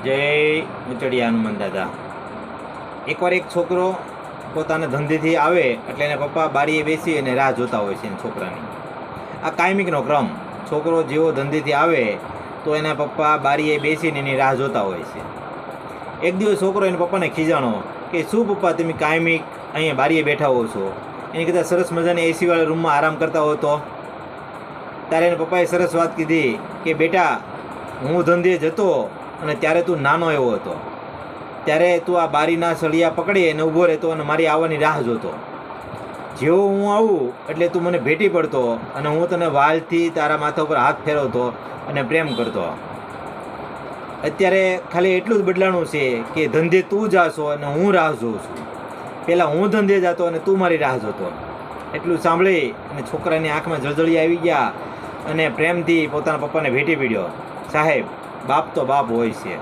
જય મીચડિયા હનુમાન દાદા. એકવાર એક છોકરો પોતાના ધંધેથી આવે એટલે એના પપ્પા બારીએ બેસી અને રાહ જોતા હોય છે એના છોકરાની. આ કાયમિકનો ક્રમ. છોકરો જેવો ધંધેથી આવે તો એના પપ્પા બારીએ બેસીને એની રાહ જોતા હોય છે. એક દિવસ છોકરો એના પપ્પાને ખીજાણો કે શું પપ્પા તમે કાયમિક અહીંયા બારીએ બેઠા હો છો, એની કરતાં સરસ મજાની એસીવાળા રૂમમાં આરામ કરતા હો તો. ત્યારે એના પપ્પાએ સરસ વાત કીધી કે બેટા, હું ધંધે જતો અને ત્યારે તું નાનો એવો હતો, ત્યારે તું આ બારીના સળિયા પકડી અને ઊભો રહેતો અને મારી આવવાની રાહ જોતો. જેવો હું આવું એટલે તું મને ભેટી પડતો અને હું તને વાલથી તારા માથા ઉપર હાથ ફેરવતો અને પ્રેમ કરતો. અત્યારે ખાલી એટલું જ બદલાણું છે કે ધંધે તું જાશો અને હું રાહ જોઉં છું. પહેલાં હું ધંધે જતો અને તું મારી રાહ જોતો. એટલું સાંભળી અને છોકરાની આંખમાં જળજળી આવી ગયા અને પ્રેમથી પોતાના પપ્પાને ભેટી પડ્યો. સાહેબ, બાપ તો બાપ હોય છે.